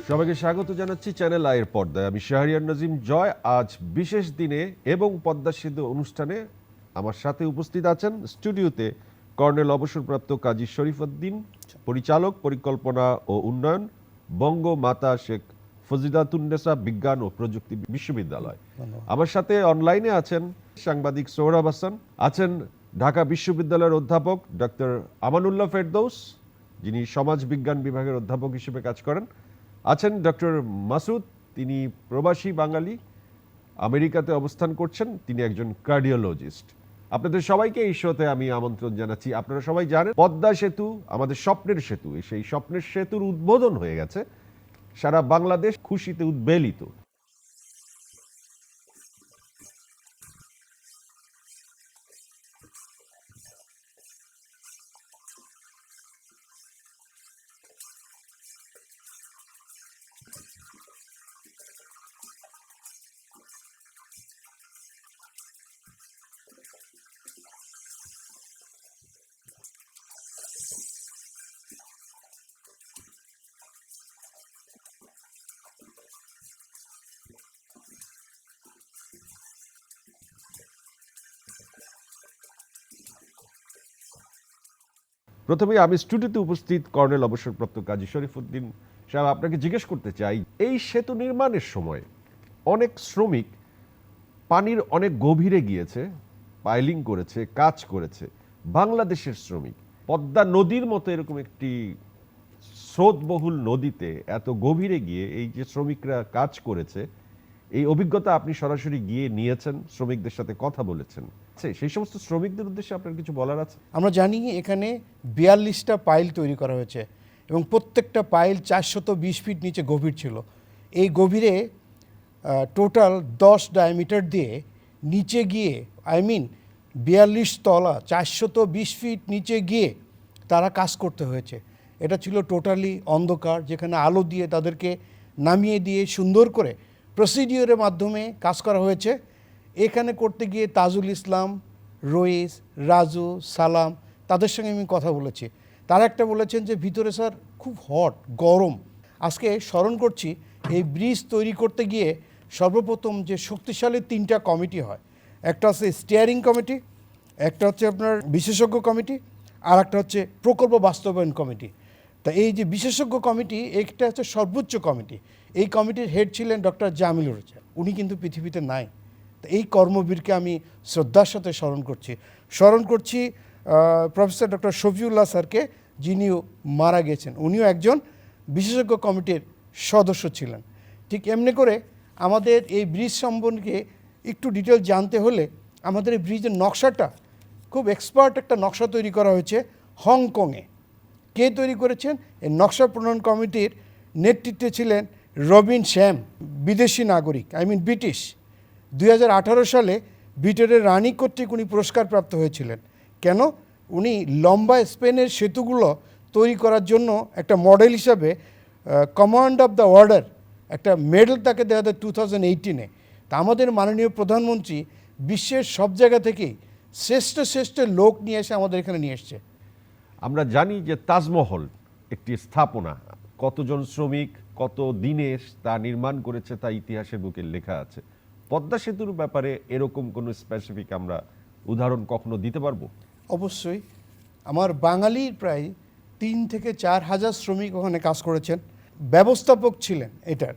সবাইকে স্বাগত জানাচ্ছি চ্যানেল আইয়ের পর্দায়। আমি শাহরিয়ার নাজিম জয়। আজ বিশেষ দিনে এবং পদ্মা সেতু অনুষ্ঠানে আমার সাথে উপস্থিত আছেন স্টুডিওতে কর্নেল অবসরপ্রাপ্ত কাজী শরীফউদ্দীন, পরিচালক পরিকল্পনা ও উন্নয়ন, বঙ্গমাতা শেখ ফজিলাতুন্নেসা বিজ্ঞান ও প্রযুক্তি বিশ্ববিদ্যালয়। আমার সাথে অনলাইনে আছেন সাংবাদিক সোহরাব হাসান, আছেন ঢাকা বিশ্ববিদ্যালয়ের অধ্যাপক ডক্টর আমানুল্লাহ ফেরদৌস, যিনি সমাজ বিজ্ঞান বিভাগের অধ্যাপক হিসেবে কাজ করেন, আছেন ডক্টর মাসুদ, তিনি প্রবাসী বাঙালি, আমেরিকাতে অবস্থান করছেন, তিনি একজন কার্ডিওলজিস্ট। আপনাদের সবাইকে এই শোতে আমি আমন্ত্রণ জানাচ্ছি। আপনারা সবাই জানেন পদ্মা সেতু আমাদের স্বপ্নের সেতু। সেই স্বপ্নের সেতুর উদ্বোধন হয়ে গেছে, সারা বাংলাদেশ খুশিতে উদ্বেলিত। প্রথমে আমি স্টুডিওতে উপস্থিত কর্নেল অবসরপ্রাপ্ত কাজী শরীফউদ্দীন সাহেব, আপনাকে জিজ্ঞেস করতে চাই, এই সেতু নির্মাণের সময় অনেক শ্রমিক পানির অনেক গভীরে গিয়েছে, পাইলিং করেছে, কাজ করেছে। বাংলাদেশের শ্রমিক পদ্মা নদীর মতো এরকম একটি স্রোতবহুল নদীতে এত গভীরে গিয়ে এই যে শ্রমিকরা কাজ করেছে, এই অভিজ্ঞতা আপনি সরাসরি গিয়ে নিয়েছেন, শ্রমিকদের সাথে কথা বলেছেন। সেই সমস্ত শ্রমিকদের উদ্দেশ্যে আপনার কিছু বলার আছে? আমরা জানি এখানে 42টা পাইল তৈরি করা হয়েছে এবং প্রত্যেকটা পাইল 420 ফিট নিচে গভীর ছিল। এই গভীরে টোটাল 10 ডায়ামিটার দিয়ে নিচে গিয়ে 42 তলা 420 ফিট নিচে গিয়ে তারা কাজ করতে হয়েছে। এটা ছিল টোটালি অন্ধকার, যেখানে আলো দিয়ে তাদেরকে নামিয়ে দিয়ে সুন্দর করে প্রসিডিওরের মাধ্যমে কাজ করা হয়েছে। এখানে করতে গিয়ে তাজুল ইসলাম, রইস, রাজু, সালাম, তাদের সঙ্গে আমি কথা বলেছি। তারা একটা বলেছেন যে ভিতরে স্যার খুব হট, গরম। আজকে স্মরণ করছি এই ব্রিজ তৈরি করতে গিয়ে সর্বপ্রথম যে শক্তিশালী 3টা কমিটি হয়, একটা হচ্ছে স্টিয়ারিং কমিটি, একটা হচ্ছে আপনার বিশেষজ্ঞ কমিটি, আর একটা হচ্ছে প্রকল্প বাস্তবায়ন কমিটি। তা এই যে বিশেষজ্ঞ কমিটি, এটা হচ্ছে সর্বোচ্চ কমিটি। এই কমিটির হেড ছিলেন ডক্টর জামিলুর রহমান, উনি কিন্তু পৃথিবীতে নাই। তো এই কর্মবীরকে আমি শ্রদ্ধার সাথে স্মরণ করছি প্রফেসর ডক্টর শফিউল্লাহ স্যারকে, যিনিও মারা গেছেন। উনিও একজন বিশেষজ্ঞ কমিটির সদস্য ছিলেন। ঠিক এমনি করে আমাদের এই ব্রিজ সম্পর্কে একটু ডিটেল জানতে হলে আমাদের এই ব্রিজের নকশাটা খুব এক্সপার্ট একটা নকশা তৈরি করা হয়েছে হংকংয়ে। কে তৈরি করেছেন? এই নকশা প্রণয়ন কমিটির নেতৃত্বে ছিলেন রবিন শ্যাম, বিদেশি নাগরিক, ব্রিটিশ। 2018 সালে ব্রিটেনের রানী কর্তৃক উনি পুরস্কারপ্রাপ্ত হয়েছিলেন। কেন? উনি লম্বা স্পেনের সেতুগুলো তৈরি করার জন্য একটা মডেল হিসাবে কমান্ড অফ দ্য অর্ডার একটা মেডেল তাকে দেওয়া হয় 2018-এ। তা আমাদের মাননীয় প্রধানমন্ত্রী বিশ্বের সব জায়গা থেকেই শ্রেষ্ঠ লোক নিয়ে এসে আমাদের এখানে নিয়ে এসছে। আমরা জানি যে তাজমহল একটি স্থাপনা, কতজন শ্রমিক কত দিনে তা নির্মাণ করেছে তা ইতিহাসের বুকে লেখা আছে। পদ্মা সেতুর ব্যাপারে এরকম কোনো স্পেসিফিক আমরা উদাহরণ কখনো দিতে পারবো? অবশ্যই। আমার বাঙালির প্রায় 3 থেকে 4 হাজার শ্রমিক ওখানে কাজ করেছেন। ব্যবস্থাপক ছিলেন এটার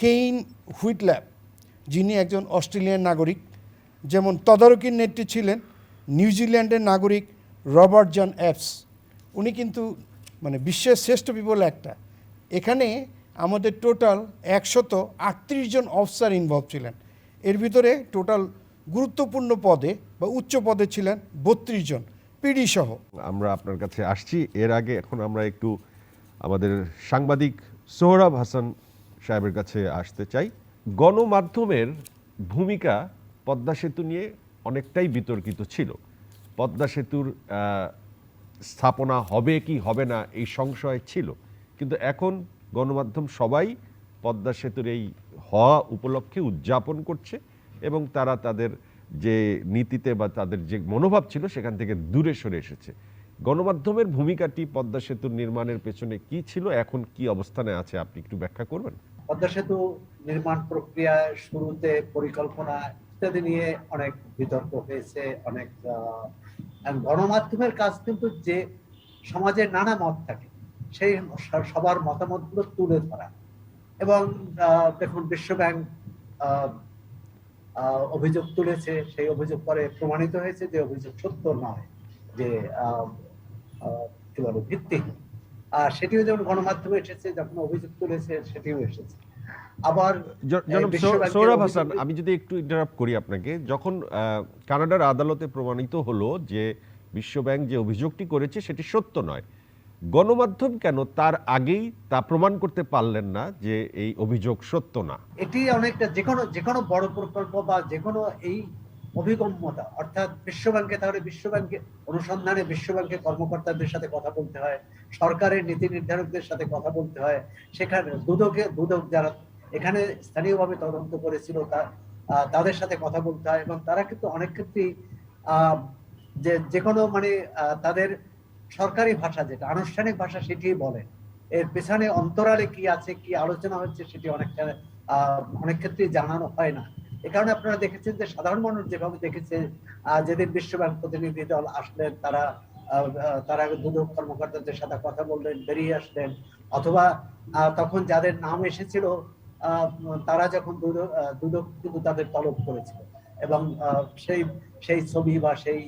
কেইন হুইটল্যাপ, যিনি একজন অস্ট্রেলিয়ান নাগরিক। যেমন তদারকির নেত্রী ছিলেন নিউজিল্যান্ডের নাগরিক রবার্ট জন এফস। উনি কিন্তু বিশ্বের শ্রেষ্ঠ পিপল একটা। এখানে আমাদের টোটাল 138 জন অফিসার ইনভলভ ছিলেন। এর ভিতরে টোটাল গুরুত্বপূর্ণ পদে বা উচ্চ পদে ছিলেন 32 জন, পিডি সহ। আমরা আপনার কাছে আসছি। এর আগে এখন আমরা একটু আমাদের সাংবাদিক সোহরাব হাসান সাহেবের কাছে আসতে চাই। গণমাধ্যমের ভূমিকা পদ্মা সেতু নিয়ে অনেকটাই বিতর্কিত ছিল। পদ্মা সেতুর স্থাপনা হবে কি হবে না এই সংশয় ছিল, কিন্তু এখন গণমাধ্যম সবাই পদ্মা সেতুর এই হওয়া উপলক্ষে উদযাপন করছে এবং তারা তাদের যে নীতিতে বা তাদের যে মনোভাব ছিল সেখান থেকে দূরে সরে এসেছে। গণমাধ্যমের ভূমিকাটি পদ্মা সেতুর নির্মাণের পেছনে কি ছিল, এখন কি অবস্থানে আছে, আপনি একটু ব্যাখ্যা করবেন? পদ্মা সেতু নির্মাণ প্রক্রিয়া শুরুতে পরিকল্পনা ইত্যাদি নিয়ে অনেক বিতর্ক হয়েছে, অনেক গণমাধ্যমের কাজ কিন্তু যে সমাজের নানা মত থাকে সেই সবার মতামতগুলো তুলে ধরা। এবং দেখুন, বিশ্বব্যাংক অভিযোগ তুলেছে, সেই অভিযোগ পরে প্রমাণিত হয়েছে যে অভিযোগ সত্য নয়, যে কি বলে ভিত্তিহীন। সেটিও যেমন গণমাধ্যমে এসেছে, যখন অভিযোগ তুলেছে সেটিও এসেছে। আবার জনাব সৌরভ হাসান, আমি যদি একটু ইন্টারাপ্ট করি আপনাকে, যখন কানাডার আদালতে প্রমাণিত হলো যে বিশ্বব্যাংক যে অভিযোগটি করেছে সেটি সত্য নয়, গণমাধ্যম কেন তার আগেই তা প্রমাণ করতে পারলেন না যে এই অভিযোগ সত্য না? এটি অনেকটা যে কোনো বড় প্রকল্প বা যে কোনো এই অভিগম্যতা, অর্থাৎ বিশ্বব্যাংকে, তাহলে বিশ্বব্যাংকে অনুসন্ধানে বিশ্বব্যাংকের কর্মকর্তাদের সাথে কথা বলতে হয়, সরকারের নীতি নির্ধারকদের সাথে কথা বলতে হয়, সেখানে দুদক যারা এখানে স্থানীয়ভাবে তদন্ত করেছিল তাদের সাথে কথা বলতে হয়, এবং তারা কিন্তু অনেক ক্ষেত্রেই যে কোনো তাদের সরকারি ভাষা, যেটা আনুষ্ঠানিক ভাষা, সেটি বলে। এর পেছনে অন্তরালে কি আছে, কি আলোচনা হচ্ছে, সেটি অনেক ক্ষেত্রেই জানানো হয় না। এ কারণে আপনারা দেখেছেন যে সাধারণ মানুষ যেভাবে দেখেছে, যেদিন বিশ্বব্যাংক প্রতিনিধি দল আসলেন, তারা দুদক কর্মকর্তাদের সাথে কথা বললেন, বেরিয়ে আসলেন, অথবা তখন যাদের নাম এসেছিল তারা যখন দুদক কিন্তু তাদের তলব করেছিল, এবং সেই ছবি বা সেই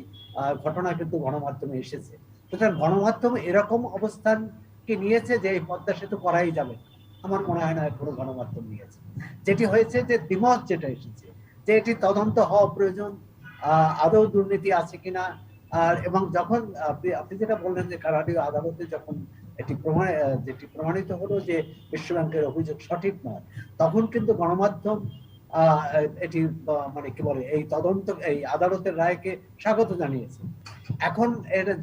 ঘটনা কিন্তু গণমাধ্যমে এসেছে। সুতরাং গণমাধ্যম এরকম অবস্থানকে নিয়েছে যে এই পদ্মা সেতু করাই যাবে, আমার মনে হয় না পুরো গণমাধ্যম নিয়েছে। যেটি হয়েছে যে দ্বিমত যেটা এসেছে, যে এটি তদন্ত হওয়া প্রয়োজন, আদৌ দুর্নীতি আছে কিনা। এবং যখন আপনি যেটা বললেন যে কানাডীয় আদালতে যখন যেটি প্রমাণিত হলো যে বিশ্বব্যাংকের অভিযোগ সঠিক নয়, তখন কিন্তু গণমাধ্যম এটি কি বলে, এই এই আদালতের রায়কে স্বাগত জানিয়েছে। এখন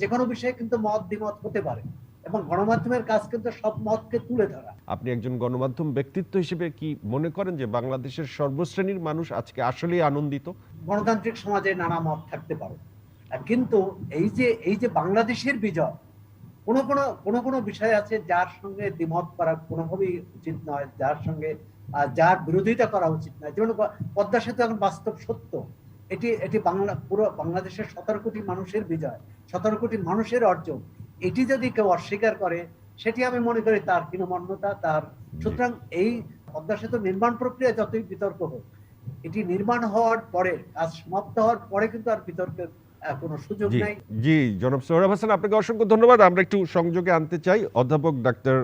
যে কোনো বিষয়ে কিন্তু মত দ্বিমত হতে পারে, এবং গণমাধ্যমের কাজ কিন্তু সব মতকে তুলে ধরা। আপনি একজন গণমাধ্যম ব্যক্তিত্ব হিসেবে কি মনে করেন যে বাংলাদেশের সর্বশ্রেণীর মানুষ আজকে আসলেই আনন্দিত? গণতান্ত্রিক সমাজে নানা মত থাকতে পারে, কিন্তু এই যে বাংলাদেশের বিজয়, কোনো বিষয় আছে যার সঙ্গে দ্বিমত করা কোনোভাবেই উচিত নয়, যার বিরোধিতা করা উচিত নয়। যেমন পদ্মা সেতু এখন বাস্তব সত্য, এটি পুরো বাংলাদেশের 17 কোটি মানুষের বিজয়, 17 কোটি মানুষের অর্জন। এটি যদি কেউ অস্বীকার করে, সেটি আমি মনে করি তার হীনমন্যতা, তার। সুতরাং এই পদ্মা সেতু নির্মাণ প্রক্রিয়া যতই বিতর্ক হোক, এটি নির্মাণ হওয়ার পরে, কাজ সমাপ্ত হওয়ার পরে কিন্তু আর বিতর্কের কোনো সুযোগ নাই। জি, জনাব সৌরভ হাসান, আপনাকে অসংখ্য ধন্যবাদ। আমরা একটু সংযোগে আনতে চাই অধ্যাপক ডাক্তার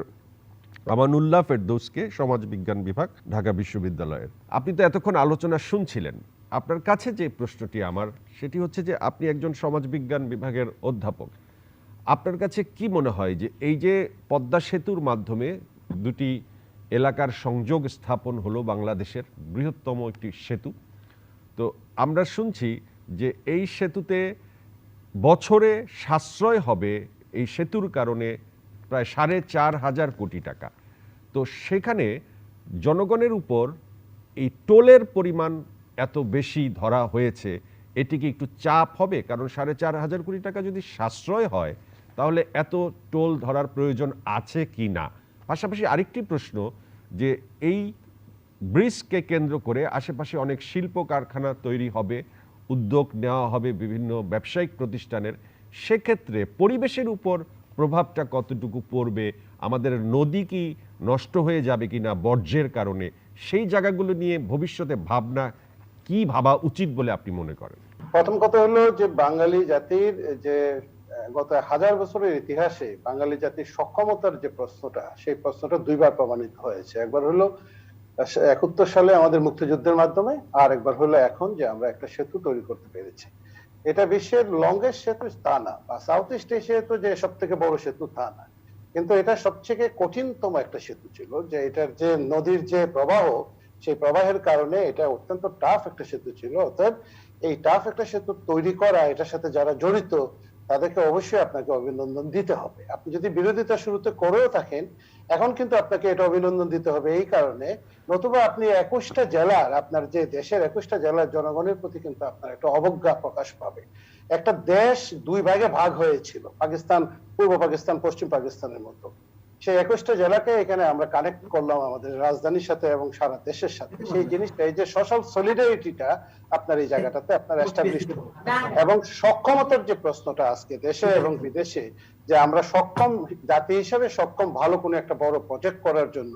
আমানুল্লাহ ফেরদৌসকে, সমাজ বিজ্ঞান বিভাগ, ঢাকা বিশ্ববিদ্যালয়ের। আপনি তো এতক্ষণ আলোচনা শুনছিলেন, আপনার কাছে যে প্রশ্নটি আমার, সেটি হচ্ছে যে আপনি একজন সমাজ বিজ্ঞান বিভাগের অধ্যাপক, আপনার কাছে কি মনে হয় যে এই যে পদ্মা সেতুর মাধ্যমে দুটি এলাকার সংযোগ স্থাপন হলো, বাংলাদেশের বৃহত্তম একটি সেতু, তো আমরা শুনছি যে এই সেতুতে বছরে সাশ্রয় হবে এই সেতুর কারণে প্রায় 4.5 কোটি টাকা। তো সেখানে জনগণের উপর এই টোলের পরিমাণ এত বেশি ধরা হয়েছে, এটি কি একটু চাপ হবে? কারণ 4.5 কোটি টাকা যদি সাশ্রয় হয়, তাহলে এত টোল ধরার প্রয়োজন আছে কি না? পাশাপাশি আরেকটি প্রশ্ন, যে এই ব্রিজকে কেন্দ্র করে আশেপাশে অনেক শিল্প কারখানা তৈরি হবে, উদ্যোগ নেওয়া হবে বিভিন্ন ব্যবসায়িক প্রতিষ্ঠানের, সেক্ষেত্রে পরিবেশের উপর প্রভাবটা কতটুকু পড়বে? আমাদের নদী কি নষ্ট হয়ে যাবে কিনা বর্জ্যের কারণে? সেই জায়গাগুলো নিয়ে ভবিষ্যতে কি ভাবা উচিত বলে আপনি মনে করেন? প্রথম কথা হলো যে বাঙালি জাতির যে গত 1000 বছরের ইতিহাসে বাঙালি জাতির সক্ষমতার যে প্রশ্নটা, সেই প্রশ্নটা দুইবার প্রমাণিত হয়েছে। একবার হলো 71 সালে আমাদের মুক্তিযুদ্ধের মাধ্যমে, আর একবার হলো এখন যে আমরা একটা সেতু তৈরি করতে পেরেছি। এটা বিশ্বের লংগেস্ট সেতু তা না, বা সাউথ ইস্ট এশিয়ায় তো যে সব থেকে বড় সেতু তা না, কিন্তু এটা সবচেয়ে কঠিনতম একটা সেতু ছিল। যে এটার যে নদীর যে প্রবাহ, সেই প্রবাহের কারণে এটা অত্যন্ত টাফ একটা সেতু ছিল। অর্থাৎ এই টাফ একটা সেতু তৈরি করা, এটার সাথে যারা জড়িত তাদেরকে অবশ্যই আপনাকে অভিনন্দন দিতে হবে। আপনি যদি বিরোধিতা শুরুতে করেও থাকেন, এখন কিন্তু আপনাকে এটা অভিনন্দন দিতে হবে এই কারণে, নতুবা আপনি 21টা জেলার, আপনার যে দেশের 21টা জেলার জনগণের প্রতি কিন্তু আপনার একটা অবজ্ঞা প্রকাশ পাবে। একটা দেশ দুই ভাগে ভাগ হয়েছিল, পাকিস্তান, পূর্ব পাকিস্তান, পশ্চিম পাকিস্তানের মতো। সেই 21টা জেলাকে এখানে আমরা কানেক্ট করলাম আমাদের রাজধানীর সাথে এবং সারা দেশের সাথে। সেই জিনিসটা, এই যে সোশ্যাল সলিডারিটিটা আপনার এই জায়গাটাতে আপনার এস্টাবলিশ এবং সক্ষমতার যে প্রশ্নটা আজকে দেশে এবং বিদেশে, যে আমরা সক্ষম জাতি হিসেবে সক্ষম ভালো কোনো একটা বড় প্রজেক্ট করার জন্য,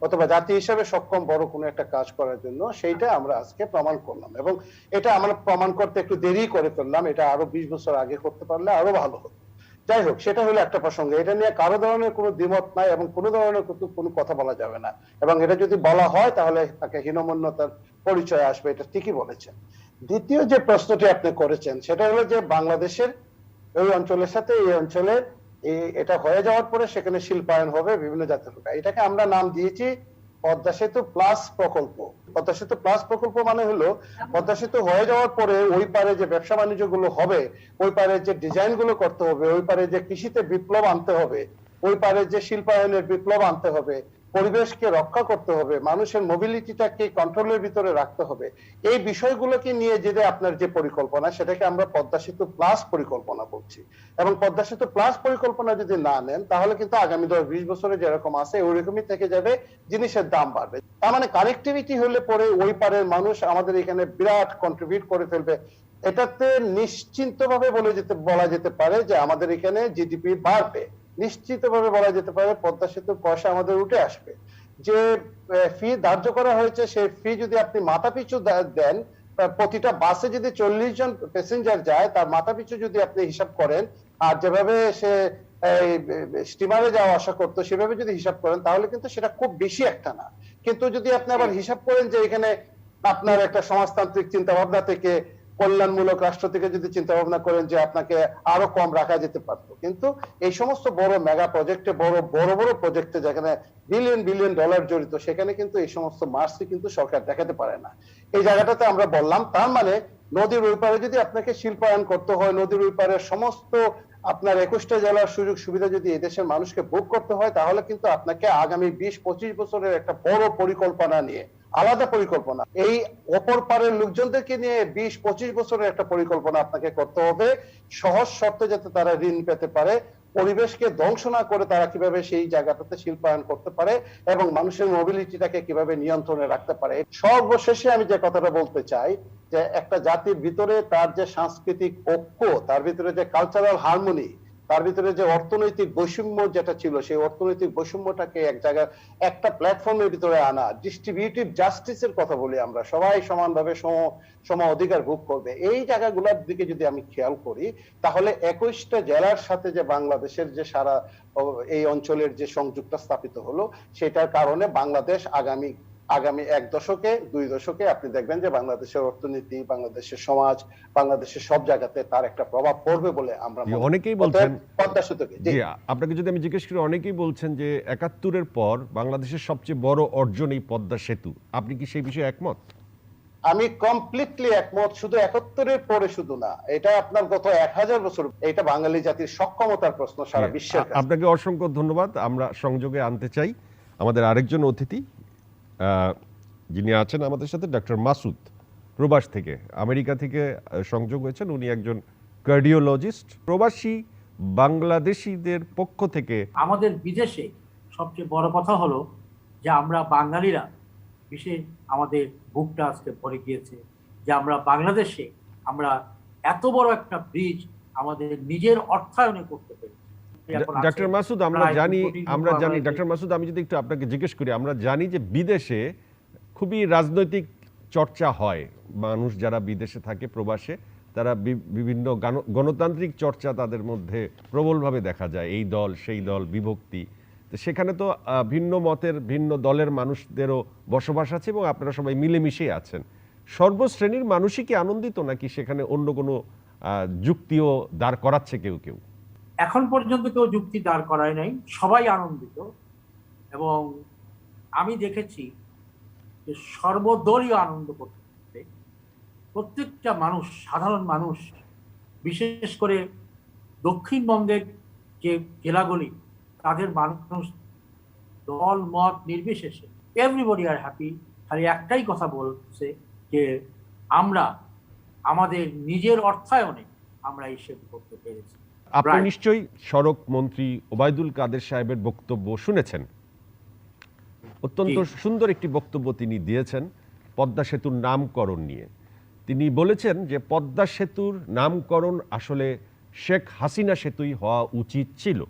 অথবা জাতি হিসেবে সক্ষম বড় কোনো একটা কাজ করার জন্য, সেইটা আমরা আজকে প্রমাণ করলাম। এবং এটা আমরা প্রমাণ করতে একটু দেরি করে ফেললাম, এটা আরো 20 বছর আগে করতে পারলে আরো ভালো হতো। যাই হোক, সেটা হলো একটা প্রসঙ্গ। এটা নিয়ে কারো ধরনের কোনো দ্বিমত নাই এবং কোনো ধরনের কোনো কথা বলা যাবে না, এবং এটা যদি বলা হয় তাহলে তাকে হীনমন্যতার পরিচয় আসবে, এটা ঠিকই বলেছেন। দ্বিতীয় যে প্রশ্নটি আপনি করেছেন সেটা হলো যে বাংলাদেশের এই অঞ্চলের সাথে এই অঞ্চলের এটা হয়ে যাওয়ার পরে সেখানে শিল্পায়ন হবে বিভিন্ন জাতের হবে। এটাকে আমরা নাম দিয়েছি পদ্মা সেতু প্লাস প্রকল্প। পদ্মা সেতু প্লাস প্রকল্প মানে হলো পদ্মা সেতু হয়ে যাওয়ার পরে ওই পারে যে ব্যবসা বাণিজ্য গুলো হবে, ওই পারে যে ডিজাইন গুলো করতে হবে, ওই পারে যে কৃষিতে বিপ্লব আনতে হবে, ওই পারে যে শিল্পায়নের বিপ্লব আনতে হবে, পরিবেশকে রক্ষা করতে হবে, মানুষের মোবিলিটিটাকে কন্ট্রোলের ভিতরে রাখতে হবে, এই বিষয়গুলোকে নিয়ে যে আপনার যে পরিকল্পনা, সেটাকে আমরা পদ্মা সেতু প্লাস পরিকল্পনা বলছি। এবং পদ্মা সেতু প্লাস পরিকল্পনা যদি না নেন তাহলে কিন্তু আগামী 10-20 বছরে যেরকম আছে ওইরকমই থেকে যাবে, জিনিসের দাম বাড়বে। তার মানে কানেক্টিভিটি হলে পরে ওই পারের মানুষ আমাদের এখানে বিরাট কন্ট্রিবিউট করে ফেলবে। এটাতে নিশ্চিন্তভাবে বলা যেতে পারে যে আমাদের এখানে জিডিপি বাড়বে, নিশ্চিতভাবে বলা যেতে পারে পদ্মা সেতুর পয়সা আমাদের উঠে আসবে। যে ফি ধার্য করা হয়েছে সেই ফি যদি আপনি মাথা পিছু দেন, প্রতিটা বাসে যদি 40 জন প্যাসেঞ্জার যায় তার মাথা পিছু যদি আপনি হিসাব করেন, আর যেভাবে সে স্টিমারে যাওয়া আসা করতো সেভাবে যদি হিসাব করেন তাহলে কিন্তু সেটা খুব বেশি একটা না। কিন্তু যদি আপনি আবার হিসাব করেন যে এখানে আপনার একটা সমাজতান্ত্রিক চিন্তা ভাবনা থেকে, কল্যাণমূলক রাষ্ট্র থেকে যদি চিন্তা ভাবনা করেন যে আপনাকে আরো কম রাখা যেতে পারতো, কিন্তু এই সমস্ত বড় মেগা প্রজেক্টে, বড় বড় প্রজেক্টে যেখানে বিলিয়ন বিলিয়ন ডলার জড়িত, সেখানে কিন্তু এই সমস্ত মার্সি কিন্তু সরকার দেখাতে পারে না। এই জায়গাটাতে আমরা বললাম, তার মানে নদীর ওই পারে যদি আপনাকে শিল্পায়ন করতে হয়, নদীর ওই পারে সমস্ত আপনার 21টা জেলার সুযোগ সুবিধা যদি এদেশের মানুষকে ভোগ করতে হয়, তাহলে কিন্তু আপনাকে আগামী 20-25 বছরের একটা বড় পরিকল্পনা নিয়ে, আলাদা পরিকল্পনা, এই অপর পারের লোকজনদেরকে নিয়ে 20-25 বছরের একটা পরিকল্পনা আপনাকে করতে হবে, সহজ শর্তে যাতে তারা ঋণ পেতে পারে, পরিবেশকে ধ্বংস না করে তারা কিভাবে সেই জায়গাটাতে শিল্পায়ন করতে পারে এবং মানুষের মোবিলিটিটাকে কিভাবে নিয়ন্ত্রণে রাখতে পারে। সর্বশেষে আমি যে কথাটা বলতে চাই যে একটা জাতির ভিতরে তার যে সাংস্কৃতিক ঐক্য, তার ভিতরে যে কালচারাল হারমোনি, তার ভিতরে যে অর্থনৈতিক বৈষম্য যেটা ছিল, সেই অর্থনৈতিক বৈষম্যটাকে এক জায়গায় একটা প্ল্যাটফর্মের ভিতরে আনা, ডিস্ট্রিবিউটিভ জাস্টিসের কথা বলি আমরা, সবাই সমানভাবে সম অধিকার ভোগ করবে, এই জায়গাগুলোর দিকে যদি আমি খেয়াল করি তাহলে 21টা জেলার সাথে যে বাংলাদেশের যে সারা এই অঞ্চলের যে সংযোগটা স্থাপিত হলো, সেটার কারণে বাংলাদেশ আগামী 1 দশকে 2 দশকে আপনি দেখবেন যে বাংলাদেশের অর্থনীতি, বাংলাদেশের সমাজ, বাংলাদেশের সব জায়গাতে তার একটা প্রভাব পড়বে বলে আমরা অনেকেই বলছেন। পদ্মা সেতুকে, জি, আপনাকে যদি আমি জিজ্ঞেস করি, অনেকেই বলছেন যে 71-এর পর বাংলাদেশের সবচেয়ে বড় অর্জন এই পদ্মা সেতু, আপনি কি সেই বিষয়ে একমত? আমি কমপ্লিটলি একমত। শুধু 71-এর পরে শুধু না, এটা আপনার গত 1000 বছর, এটা বাঙালি জাতির সক্ষমতার প্রশ্ন সারা বিশ্বের কাছে। আপনাকে অসংখ্য ধন্যবাদ। আমরা সংযোগে আনতে চাই আমাদের আরেকজন অতিথি, যিনি আছেন আমাদের সাথে, ডক্টর মাসুদ, প্রবাস থেকে, আমেরিকা থেকে সংযোগ হয়েছেন। উনি একজন কার্ডিওলজিস্ট। প্রবাসী বাংলাদেশিদের পক্ষ থেকে আমাদের বিদেশে সবচেয়ে বড় কথা হলো যে আমরা বাঙালিরা, বিশেষ আমাদের বুকটা আজকে ভরে গিয়েছে যে আমরা বাংলাদেশে আমরা এত বড় একটা ব্রিজ আমাদের নিজের অর্থায়নে করতে পেরেছি। ডক্টর মাসুদ, আমরা জানি ডক্টর মাসুদ, আমি যদি একটু আপনাকে জিজ্ঞেস করি, আমরা জানি যে বিদেশে খুবই রাজনৈতিক চর্চা হয়, মানুষ যারা বিদেশে থাকে, প্রবাসে, তারা বিভিন্ন গণতান্ত্রিক চর্চা তাদের মধ্যে প্রবলভাবে দেখা যায়, এই দল সেই দল, বিভক্তি। তো সেখানে তো ভিন্ন মতের, ভিন্ন দলের মানুষদেরও বসবাস আছে এবং আপনারা সবাই মিলেমিশে আছেন। সর্বশ্রেণীর মানুষই কি আনন্দিত, নাকি সেখানে অন্য কোনো যুক্তিও দাঁড় করাচ্ছে কেউ কেউ? এখন পর্যন্ত কেউ যুক্তি দাঁড় করায় নাই, সবাই আনন্দিত। এবং আমি দেখেছি যে সর্বদলীয় আনন্দ করতে প্রত্যেকটা মানুষ, সাধারণ মানুষ, বিশেষ করে দক্ষিণবঙ্গের যে জেলাগুলি, তাদের মানুষ দল মত নির্বিশেষে এভরিবডি আর হ্যাপি। খালি একটাই কথা বলছে যে আমরা আমাদের নিজের অর্থায়নে আমরা এই সেতু করতে পেরেছি। আপনি Right. নিশ্চয়ই সড়ক মন্ত্রী ওবায়দুল কাদের সাহেবের বক্তব্য শুনেছেন। অত্যন্ত জি। সুন্দর একটি বক্তব্য তিনি দিয়েছেন পদ্মা সেতুর নামকরণ নিয়ে। তিনি বলেছেন যে পদ্মা সেতুর নামকরণ আসলে শেখ হাসিনা সেতুই হওয়া উচিত ছিল,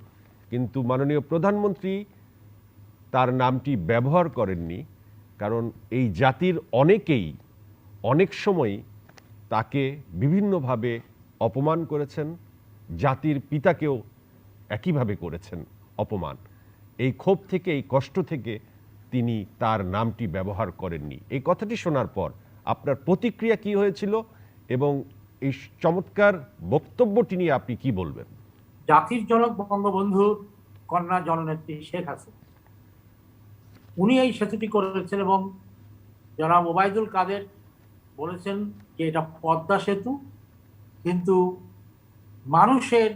কিন্তু মাননীয় প্রধানমন্ত্রী তার নামটি ব্যবহার করেননি, কারণ এই জাতির অনেকেই অনেক সময় তাকে বিভিন্নভাবে অপমান করেছেন, জাতির পিতাকেও একইভাবে করেছেন অপমান। এই ক্ষোভ থেকে, এই কষ্ট থেকে তিনি তার নামটি ব্যবহার করেননি। এই কথাটি শোনার পর আপনার প্রতিক্রিয়া কি হয়েছিল এবং এই চমৎকার বক্তব্যটি নিয়ে আপনি কি বলবেন? জাতির জনক বঙ্গবন্ধুর কন্যা জননেত্রী শেখ হাসিনা, উনি এই সেতুটি করেছেন এবং জনাব ওবায়দুল কাদের বলেছেন যে এটা পদ্মা সেতু, কিন্তু মানুষের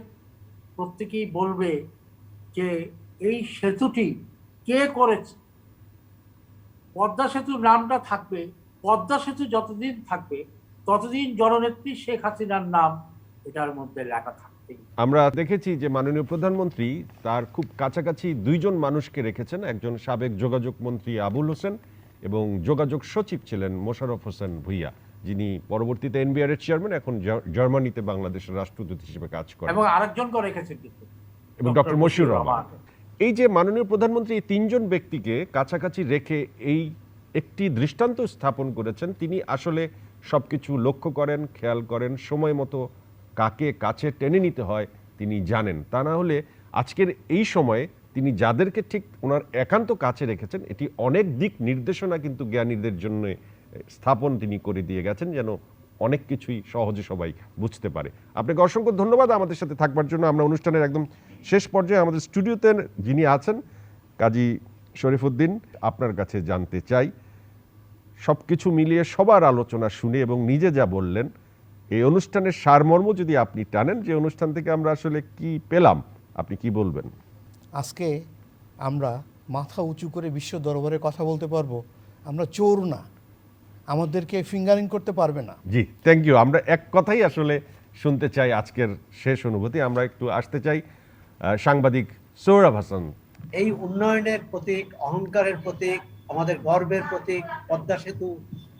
প্রত্যেকেই বলবে যে এই সেতুটি কে করেছে। পদ্মা সেতুর নামটা থাকবে, পদ্মা সেতু যতদিন থাকবে ততদিন জননেত্রী শেখ হাসিনার নাম এটার মধ্যে লেখা থাকবেই। আমরা দেখেছি যে মাননীয় প্রধানমন্ত্রী তার খুব কাছাকাছি দুইজন মানুষকে রেখেছেন, একজন সাবেক যোগাযোগ মন্ত্রী আবুল হোসেন এবং যোগাযোগ সচিব ছিলেন মোশাররফ হোসেন ভূঁইয়া, যিনি পরবর্তীতে এনবিআর এর চেয়ারম্যান, এখন জার্মানিতে বাংলাদেশের রাষ্ট্রদূত হিসেবে কাজ করেন, এবং আরেকজনকেও রেখেছেন কিন্তু, এবং ডক্টর মশিউর রহমান। এই যে মাননীয় প্রধানমন্ত্রী এই তিনজন ব্যক্তিকে কাছাকাছি রেখে এই একটি দৃষ্টান্ত স্থাপন করেছেন, তিনি আসলে সবকিছু লক্ষ্য করেন, খেয়াল করেন, সময় মতো কাকে কাছে টেনে নিতে হয় তিনি জানেন। তা না হলে আজকের এই সময়ে তিনি যাদেরকে ঠিক ওনার একান্ত কাছে রেখেছেন, এটি অনেক দিক নির্দেশনা কিন্তু জ্ঞানীদের জন্য স্থাপন তিনি করে দিয়ে গেছেন, যেন অনেক কিছুই সহজে সবাই বুঝতে পারে। আপনাকে অসংখ্য ধন্যবাদ আমাদের সাথে থাকবার জন্য। আমরা অনুষ্ঠানের একদম শেষ পর্যায়ে আমাদের স্টুডিওতে যিনি আছেন কাজী শরীফুদ্দীন, আপনার কাছে জানতে চাই সব কিছু মিলিয়ে সবার আলোচনা শুনে এবং নিজে যা বললেন, এই অনুষ্ঠানের সারমর্ম যদি আপনি টানেন, যে অনুষ্ঠান থেকে আমরা আসলে কি পেলাম, আপনি কি বলবেন? আজকে আমরা মাথা উঁচু করে বিশ্ব দরবারে কথা বলতে পারবো, আমরা চোর না, আমাদেরকে ফিঙ্গারিং করতে পারবে না। জি, থ্যাংক ইউ। আমরা এক কথাই আসলে শুনতে চাই আজকের শেষ অনুভূতি। আমরা একটু আসতে চাই সাংবাদিক সোহরাব হাসান। এই উন্নয়নের প্রতীক, অহংকারের প্রতীক, আমাদের গর্বের প্রতীক পদ্মা সেতু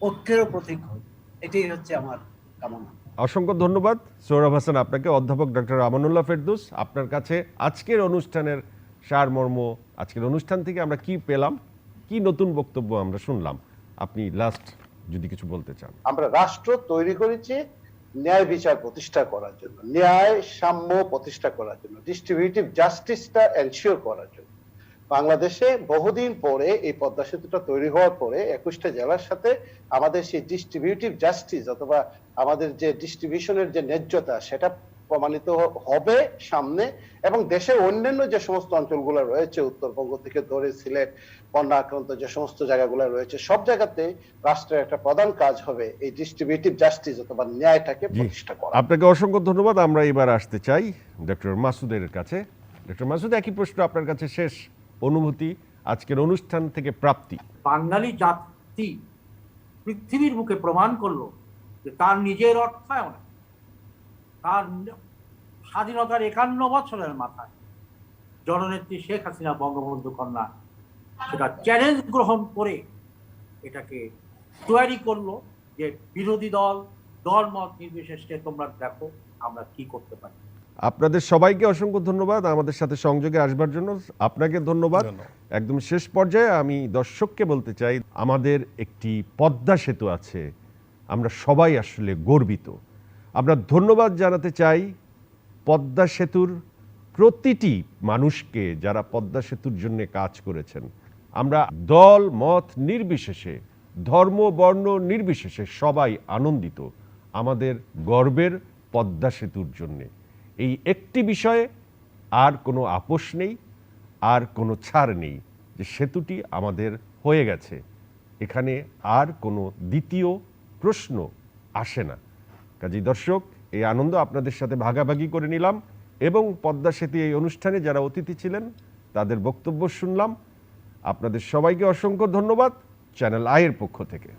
ঐক্যেরও প্রতীক হোক, এটাই হচ্ছে আমার কামনা। অসংখ্য ধন্যবাদ সোহরাব হাসান আপনাকে। অধ্যাপক ডক্টর আমানুল্লাহ ফেরদৌস, আপনার কাছে আজকের অনুষ্ঠানের সারমর্ম, আজকের অনুষ্ঠান থেকে আমরা কি পেলাম, কি নতুন বক্তব্য আমরা শুনলাম, আপনি লাস্ট যদি কিছু বলতে চান। আমরা রাষ্ট্র তৈরি করেছি ন্যায় বিচার প্রতিষ্ঠা করার জন্য, ন্যায় সাম্য প্রতিষ্ঠা করার জন্য, ডিস্ট্রিবিউটিভ জাস্টিসটা এনশিওর করার জন্য। বাংলাদেশে বহুদিন পরে এই পদ্মা সেতুটা তৈরি হওয়ার পরে 21টা জেলার সাথে আমাদের সেই ডিস্ট্রিবিউটিভ জাস্টিস অথবা আমাদের যে ডিস্ট্রিবিউশনের যে ন্যায্যতা সেটা প্রমাণিত হবে সামনে, এবং দেশের অন্যান্য যে সমস্ত অঞ্চলগুলো রয়েছে, উত্তরবঙ্গ থেকে ধরে সিলেট, বন্যা আক্রান্ত যে সমস্ত জায়গাগুলো রয়েছে, সব জায়গাতে রাষ্ট্রের একটা প্রধান কাজ হবে এই ডিস্ট্রিবিউটিভ জাস্টিস অথবা ন্যায়টাকে প্রতিষ্ঠা করা। আপনাকে অসংখ্য ধন্যবাদ। আমরা এবার আসতে চাই ডক্টর মাসুদের কাছে। ডক্টর মাসুদ, একই প্রশ্ন আপনার কাছে, শেষ অনুভূতি আজকের অনুষ্ঠান থেকে প্রাপ্তি। বাঙালি জাতি পৃথিবীর বুকে প্রমাণ করলো যে তার নিজের অর্থায়নে, তার স্বাধীনতার 51 বছরের মাথায় জননেত্রী শেখ হাসিনা বঙ্গবন্ধু কন্যা সেটা চ্যালেঞ্জ গ্রহণ করে এটাকে তৈরি করলো যে বিরোধী দল মত নির্বিশেষে তোমরা দেখো আমরা কি করতে পারি। আপনাদের সবাইকে অসংখ্য ধন্যবাদ আমাদের সাথে সংযোগে আসবার জন্য। আপনাকে ধন্যবাদ। একদম শেষ পর্যায়ে আমি দর্শককে বলতে চাই, আমাদের একটি পদ্মা সেতু আছে, আমরা সবাই আসলে গর্বিত। আমরা ধন্যবাদ জানাতে চাই পদ্মা সেতুর প্রতিটি মানুষকে যারা পদ্মা সেতুর জন্য কাজ করেছেন। আমরা দল মত নির্বিশেষে, ধর্ম বর্ণ নির্বিশেষে সবাই আনন্দিত আমাদের গর্বের পদ্মা সেতুর জন্যে। এই একটি বিষয়ে আর কোনো আপোষ নেই, আর কোনো ছাড় নেই, যে সেতুটি আমাদের হয়ে গেছে, এখানে আর কোনো দ্বিতীয় প্রশ্ন আসে না। কাজেই দর্শক, এই আনন্দ আপনাদের সাথে ভাগাভাগি করে নিলাম এবং পদ্মা সেতু এই অনুষ্ঠানে যারা অতিথি ছিলেন তাদের বক্তব্য শুনলাম। আপনাদের সবাইকে অসংখ্য ধন্যবাদ চ্যানেল আই এর পক্ষ থেকে।